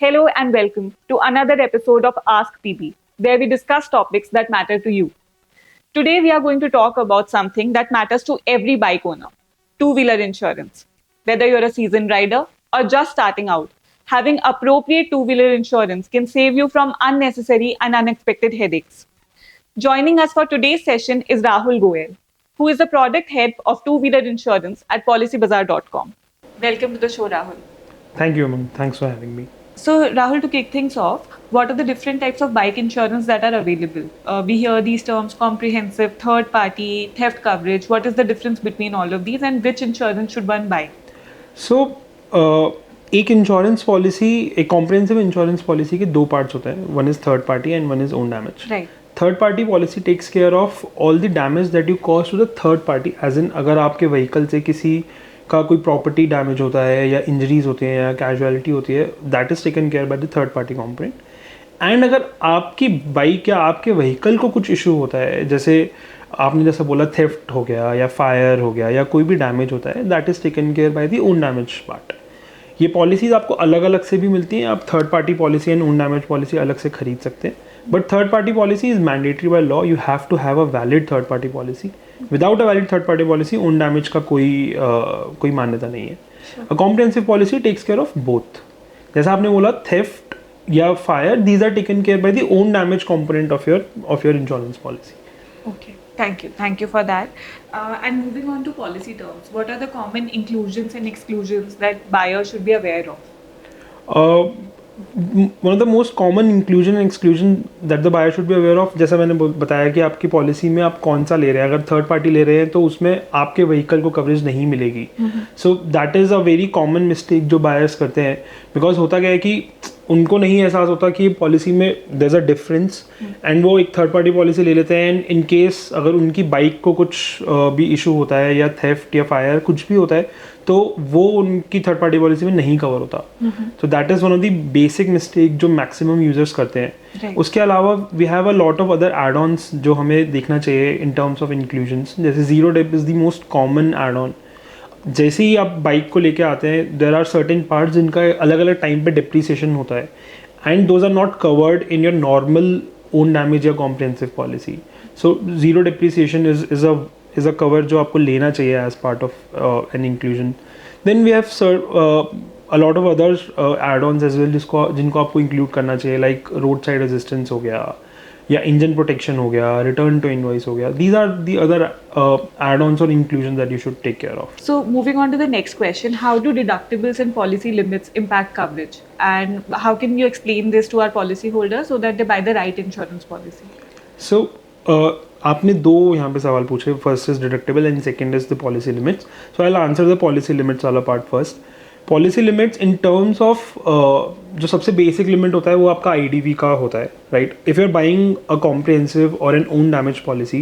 Hello and welcome to another episode of Ask PB, where we discuss topics that matter to you. Today, we are going to talk about something that matters to every bike owner: two wheeler insurance. Whether you're a seasoned rider or just starting out, having appropriate two wheeler insurance can save you from unnecessary and unexpected headaches. Joining us for today's session is Rahul Goel, who is the product head of two wheeler insurance at PolicyBazaar.com. Welcome to the show, Rahul. Thank you, Aman. Thanks for having me. So, Rahul, to kick things off, what are the different types of bike insurance that are available? We hear these terms: comprehensive, third party, theft coverage. What is the difference between all of these, and which insurance should one buy? So, एक insurance policy, एक comprehensive insurance policy के दो parts होते हैं. One is third party and one is own damage. Right. Third party policy takes care of all the damage that you cause to the third party. As in, अगर आपके vehicle से किसी का कोई प्रॉपर्टी डैमेज होता है या injuries होती हैं या कैजुअलिटी होती है, that is taken care by the third party component. And अगर आपकी बाइक या आपके व्हीकल को कुछ इशू होता है, जैसे आपने जैसा बोला थेफ्ट हो गया या फायर हो गया या कोई भी डैमेज होता है, that is taken care by the own damage part. ये पॉलिसीज आपको अलग अलग से भी मिलती हैं. आप third party policy and own damage policy अलग से खरीद सकते हैं. But third party policy is mandatory by law. You have to have a valid third party policy. Without a valid third party policy own damage का कोई मान्यता नहीं है. A comprehensive policy takes care of both. जैसा आपने बोला theft या fire, these are taken care by the own damage component of your insurance policy. Okay, thank you. Thank you for that. And moving on to policy terms, what are the common inclusions and exclusions that buyers should be aware of? One of the most common inclusion and exclusion that the buyer should be aware of, जैसा मैंने बताया कि आपकी policy में आप कौन सा ले रहे हैं. अगर थर्ड पार्टी ले रहे हैं तो उसमें आपके व्हीकल को कवरेज नहीं मिलेगी. So that is a very common mistake जो बायर्स करते हैं. बिकॉज होता क्या है कि उनको नहीं एहसास होता कि पॉलिसी में there is a difference, and वो एक थर्ड पार्टी पॉलिसी ले लेते हैं. एंड इन केस अगर उनकी बाइक को कुछ भी इशू होता है या थेफ्ट या फायर कुछ भी होता है, तो वो उनकी थर्ड पार्टी पॉलिसी में नहीं कवर होता. तो that is one of the basic mistake जो मैक्सिमम यूजर्स करते हैं. Right. उसके अलावा we have a lot of other add ons जो हमें देखना चाहिए इन टर्म्स ऑफ इंक्लूजन्स. जैसे zero dep is the most common add on. जैसे ही आप बाइक को लेके आते हैं, देर आर सर्टेन पार्ट्स जिनका अलग अलग टाइम पे डिप्रिसिएशन होता है, and those are not covered in your normal own damage या comprehensive policy. So zero depreciation is a cover जो आपको लेना चाहिए as part of an inclusion. Then we have a lot of others add ons as well जिनको आपको include करना चाहिए, like road side assistance हो गया या इंजन प्रोटेक्शन हो गया, रिटर्न टू इनवॉइस हो गया. These are the other add-ons or inclusions that you should take care of. So, moving on to the next question, how do deductibles and policy limits impact coverage? And how can you explain this to our policyholders so that they buy the right insurance policy? So, आपने दो यहाँ पे सवाल पूछे. First is deductible and second is the policy limits. So I will answer the policy limits वाला part first. Policy limits in terms of जो सबसे basic limit होता है वो आपका IDV का होता है, right. If you are buying a comprehensive or an own damage policy,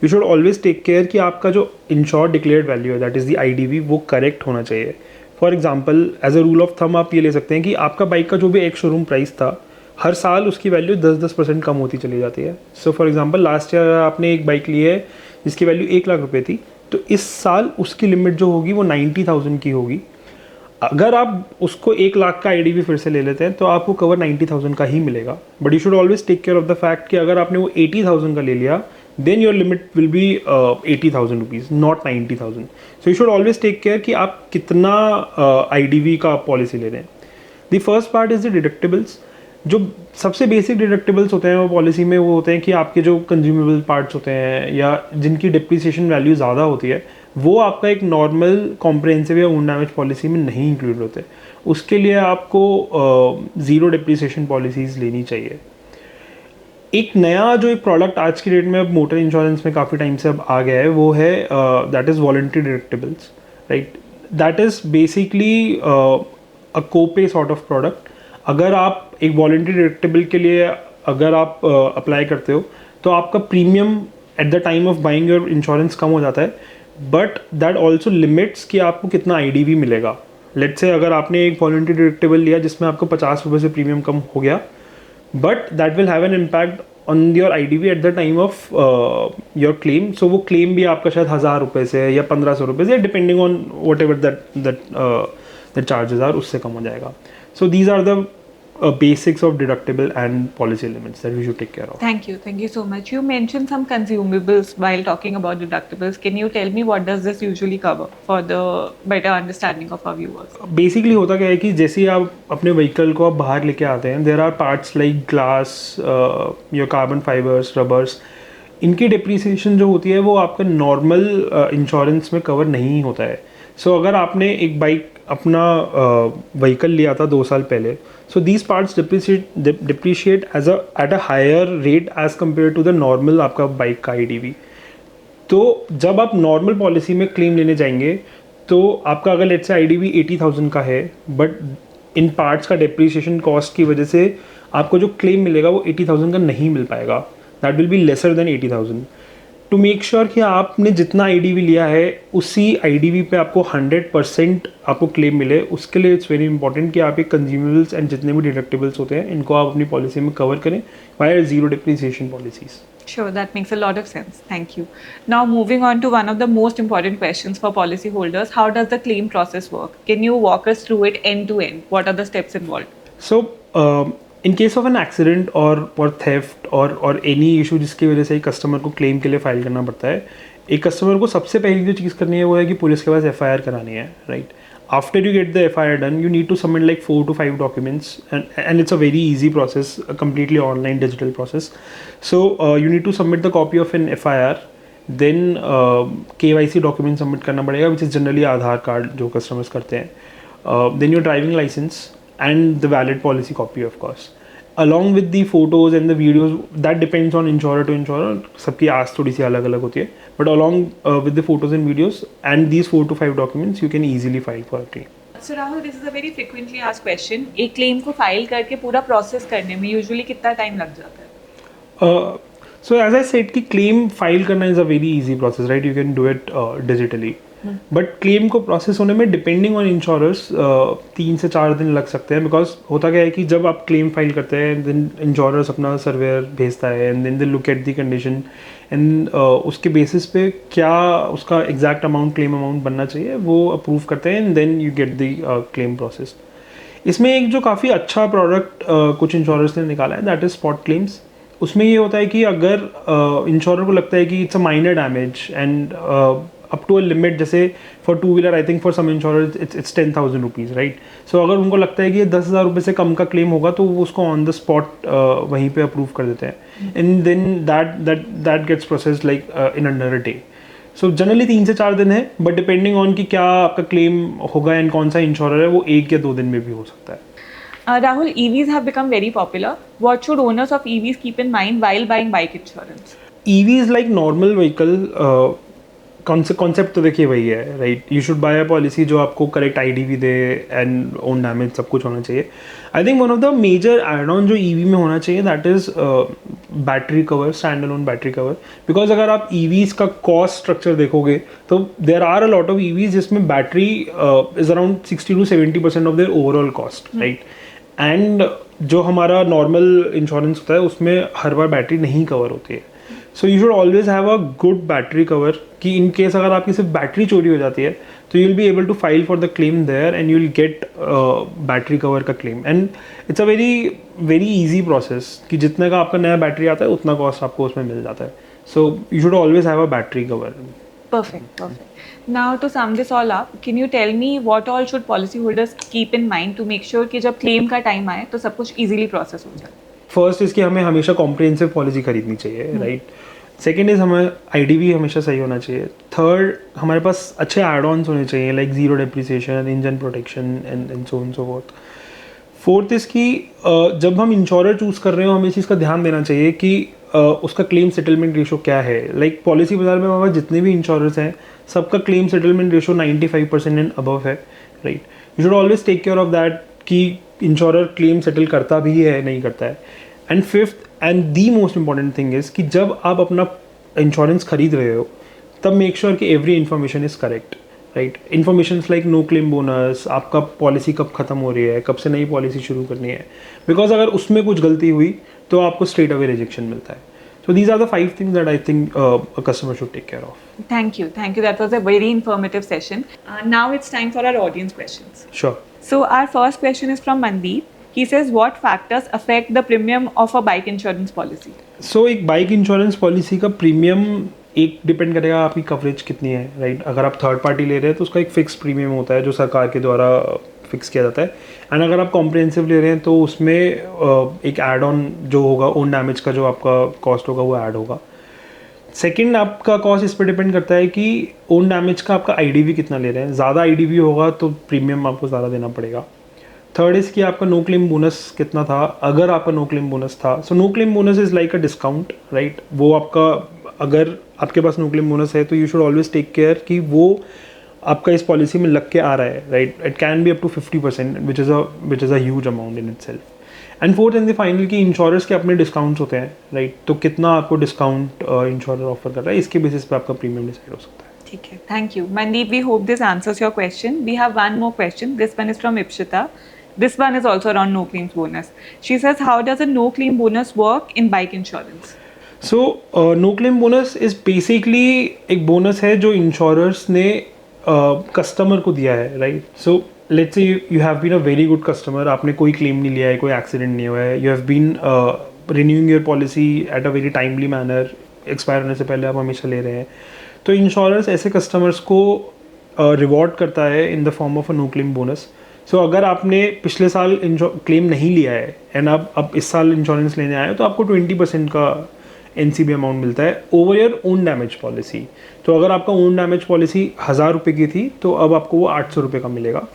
you should always take care कि आपका जो इंश्योर्ड डिक्लेयर्ड वैल्यू है, दैट इज़ द IDV, वो करेक्ट होना चाहिए. For example, as a rule of thumb आप ये ले सकते हैं कि आपका बाइक का जो भी एक शोरूम प्राइस था, हर साल उसकी वैल्यू 10% कम होती चली जाती है. So for example, last year आपने एक बाइक ली है जिसकी वैल्यू 1 लाख रुपये थी, तो इस साल उसकी लिमिट जो होगी वो 90,000 की होगी. अगर आप उसको 1 लाख का IDV फिर से ले लेते हैं तो आपको कवर 90,000 का ही मिलेगा. But you should always take care of the fact कि अगर आपने वो 80,000 का ले लिया, then your limit will be 80,000 rupees, not 90,000. So you should always take care कि आप कितना IDV का पॉलिसी ले रहे हैं. The first part is the deductibles. जो सबसे बेसिक डिडक्टिबल्स होते हैं वो पॉलिसी में वो होते हैं कि आपके जो कंज्यूमेबल पार्ट्स होते हैं या जिनकी डिप्रिसिएशन वैल्यू ज़्यादा होती है, वो आपका एक नॉर्मल कॉम्प्रिहेंसिव या ओन डैमेज पॉलिसी में नहीं इंक्लूड होते. उसके लिए आपको ज़ीरो डिप्रिसिएशन पॉलिसीज़ लेनी चाहिए. एक नया जो एक प्रोडक्ट आज की डेट में अब मोटर इंश्योरेंस में काफ़ी टाइम से अब आ गया है, वो है that is voluntary deductibles, right. That is basically a copay sort of product. अगर आप एक वॉलंटरी डिडक्टिबल के लिए अगर आप अप्लाई करते हो तो आपका premium at the time of buying your insurance कम हो जाता है, बट दैट ऑल्सो लिमिट्स कि आपको कितना IDV मिलेगा. लेट्स से अगर आपने एक वॉलंटरी डिडक्टिबल लिया जिसमें आपको 50 रुपये से प्रीमियम कम हो गया, but that will have an impact on your IDV at the time of your claim. So वो क्लेम भी आपका शायद 1000 रुपये से या 1500 रुपये से, depending on whatever that charges are, उससे कम हो जाएगा. So these are the basics of deductible and policy limits that we should take care of. Thank you so much. You mentioned some consumables while talking about deductibles. Can you tell me what does this usually cover for the better understanding of our viewers? Basically होता क्या है कि जैसे ही आप अपने vehicle को आप बाहर लेके आते हैं, there are parts like glass, your carbon fibres, rubbers, इनकी डिप्रिसिएशन जो होती है वो आपका नॉर्मल इंश्योरेंस में कवर नहीं होता है. सो अगर आपने एक बाइक अपना व्हीकल लिया था 2 साल पहले, so these parts depreciate at a higher rate as compare to the normal आपका बाइक का IDV. तो जब आप नॉर्मल पॉलिसी में क्लेम लेने जाएंगे तो आपका अगर लेट्स से IDV 80,000 का है, बट इन पार्ट्स का डिप्रिसिएशन कॉस्ट की वजह से आपको जो क्लेम मिलेगा वो 80,000 का नहीं मिल पाएगा. That will be lesser than 80,000. To make sure कि आपने जितना IDV लिया है उसी IDV पे आपको 100% आपको क्लेम मिले, उसके लिए इट्स वेरी इंपॉर्टेंट कि आप ये कंज्यूमेबल्स एंड जितने भी डिडक्टिबल्स होते हैं इनको आप अपनी पॉलिसी में कवर करें via zero depreciation policies. Sure, that makes a lot of sense. Thank you. Now, moving on to one of the most important questions for policyholders, how does the claim process work? Can you walk us through it end to end? What are the steps involved? So, in case of an accident or theft or any issue जिसकी वजह से एक customer को claim के लिए file करना पड़ता है, एक कस्टमर को सबसे पहली जो चीज़ करनी है वो है कि पुलिस के पास FIR करानी है, right. After you get the FIR done, you need to submit like 4 to 5 documents, and it's a very easy process, a completely online digital process. So you need to submit the copy of an FIR, then KYC document submit करना पड़ेगा, which is generally Aadhaar card जो customers करते हैं, then your driving license and the valid policy copy of course, along with the photos and the videos. That depends on insurer to insurer, सबकी आस थोड़ी सी अलग अलग होती है, but along with the photos and videos and these 4 to 5 documents you can easily file for a claim. So Rahul, this is a very frequently asked question. एक claim को file करके पूरा process करने में usually कितना time लग जाता है? So as I said कि claim file करना is a very easy process, right? You can do it digitally. But claim को प्रोसेस होने में डिपेंडिंग ऑन इंश्योरर्स 3 से 4 दिन लग सकते हैं, बिकॉज होता क्या है कि जब आप क्लेम फाइल करते हैं देन इंश्योरर्स अपना सर्वेयर भेजता है and then they look at the condition and उसके बेसिस पे क्या उसका एग्जैक्ट अमाउंट क्लेम अमाउंट बनना चाहिए वो अप्रूव करते हैं and then you get the claim process. इसमें एक जो काफ़ी अच्छा प्रोडक्ट कुछ इंश्योरर्स ने निकाला है दैट इज़ स्पॉट क्लेम्स. उसमें ये होता है कि अगर इंश्योरर को लगता है कि it's a minor damage and up to a limit, जैसे for 2-wheeler I think for some insurers it's 10,000 rupees, right. So अगर उनको लगता है कि ये 10,000 रुपये से कम का क्लेम होगा तो वो उसको ऑन द स्पॉट वहीं पे अप्रूव कर देते हैं and then that gets processed like in under a day. So generally 3 से 4 दिन है, बट डिपेंडिंग ऑन कि क्या आपका क्लेम होगा एंड कौन सा इंश्योरर है वो 1 या 2 दिन में भी हो सकता है. Rahul, EVs have become very popular. What should owners of EVs keep in mind while buying bike insurance? EV is like normal vehicle. Concept तो देखिए वही है, right. You should buy a policy जो आपको करेक्ट IDV दे and own damage सब कुछ होना चाहिए. I think one of the major add on जो EV में होना चाहिए that is battery cover, stand alone battery cover. Because अगर आप EVs का कॉस्ट स्ट्रक्चर देखोगे तो there are a lot of EVs जिसमें battery is around 60 to 70% of their overall cost, right. And जो हमारा नॉर्मल इंश्योरेंस होता है उसमें हर बार बैटरी नहीं कवर होती है. सो you should always have a good battery cover कि इन केस अगर आपकी सिर्फ बैटरी चोरी हो जाती है तो you will be able to file for the claim there and you will get battery cover का claim. And it's a very easy process कि जितने का आपका नया बैटरी आता है उतना कॉस्ट आपको उसमें मिल जाता है. सो you should always have a battery cover. Perfect. Now to sum this all up, can you tell me what all should policyholders keep in mind to make sure कि जब claim का time आए तो सब कुछ easily process हो जाए? First इसकी हमें हमेशा कॉम्प्रिहेंसिव पॉलिसी खरीदनी चाहिए, राइट. सेकेंड इज़ हमें IDV हमेशा सही होना चाहिए. थर्ड हमारे पास अच्छे एड ऑन्स होने चाहिए like zero depreciation, engine protection and so on so fourth. Fourth is कि जब हम इंश्योरर चूज़ कर रहे हो हमें इस चीज़ का ध्यान देना चाहिए कि उसका क्लेम सेटलमेंट रेशो क्या है. लाइक पॉलिसी बाजार में हमारे जितने भी इंश्योरर्स हैं सबका claim settlement ratio 95% and above है, right. You should always take care of that कि इंश्योरर क्लेम सेटल करता भी है नहीं करता है. And fifth and the most important thing is कि जब आप अपना इंश्योरेंस खरीद रहे हो तब मेक श्योर कि every information is correct, right. Information like no claim bonus, आपका पॉलिसी कब खत्म हो रही है, कब से नई पॉलिसी शुरू करनी है, बिकॉज अगर उसमें कुछ गलती हुई तो आपको स्ट्रेट अवे रिजेक्शन मिलता है. So these are the 5 things that I think a customer should take care of. Thank you. That was a very informative session. Now it's time for our audience questions. Sure. So our first question is from Mandeep. He says, what factors affect the premium of a bike insurance policy? सो एक bike insurance policy का premium एक depend करेगा आपकी coverage कितनी है, right. अगर आप third party ले रहे हैं तो उसका एक फिक्स प्रीमियम होता है जो सरकार के द्वारा फिक्स किया जाता है. एंड अगर आप कॉम्प्रिहेंसिव ले रहे हैं तो उसमें एक एड ऑन जो होगा ओन डैमेज का जो आपका कॉस्ट होगा वो ऐड होगा. सेकंड, आपका कॉस्ट इस पर डिपेंड करता है कि ओन डैमेज का आपका आईडीवी कितना ले रहे हैं. ज़्यादा आईडीवी होगा तो प्रीमियम आपको ज़्यादा देना पड़ेगा. थर्ड इज़ कि आपका नो क्लेम बोनस कितना था. अगर आपका नो क्लेम बोनस था, so no claim bonus is like a discount, right. वो आपका, अगर आपके पास नो क्लेम बोनस है तो you should always take care कि वो आपका इस पॉलिसी में लग के आ रहा है, right. It can be up to 50%, which is a huge amount in itself. And fourth and the final कि इंश्योरर्स के अपने डिस्काउंट्स होते हैं, राइट. तो कितना आपको डिस्काउंट इंश्योरर ऑफर कर रहा है, इसके बेसिस पे आपका प्रीमियम डिसाइड हो सकता है. ठीक है, thank you. Mandeep, we hope this answers your question. We have one more question. This one is from Ipshita. This one is also around no claims bonus. She says, how does a no claim bonus work in bike insurance? So no claim bonus is basically एक bonus है जो insurers ने customer को दिया है, right. So let's say you have been a very good customer, आपने कोई claim नहीं लिया है, कोई एक्सीडेंट नहीं हुआ है, you have been renewing your policy at a very timely manner, expire होने से पहले आप हमेशा ले रहे हैं. तो इंश्योरेंस ऐसे कस्टमर्स को रिवॉर्ड करता है in the form of a no claim bonus. So अगर आपने पिछले साल क्लेम नहीं लिया है एंड आप अब इस साल इंश्योरेंस लेने आए हो तो आपको 20% का NCB अमाउंट मिलता है over your own damage policy. तो अगर आपका ओन डैमेज पॉलिसी 1000 रुपये की थी तो अब आपको वो 800 रुपये का मिलेगा.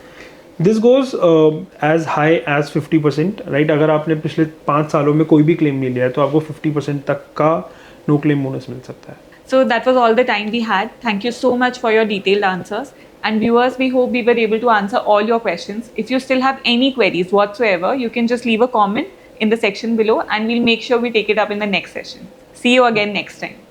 This goes as high as 50%, right. अगर आपने पिछले 5 सालों में कोई भी क्लेम नहीं लिया है तो आपको 50% तक का नो क्लेम बोनस मिल सकता है. So that was all the time we had. Thank you so much for your detailed answers. And viewers, we hope we were able to answer all your questions. If you still have any queries whatsoever, you can just leave a comment in the section below and we'll make sure we take it up in the next session. See you again next time.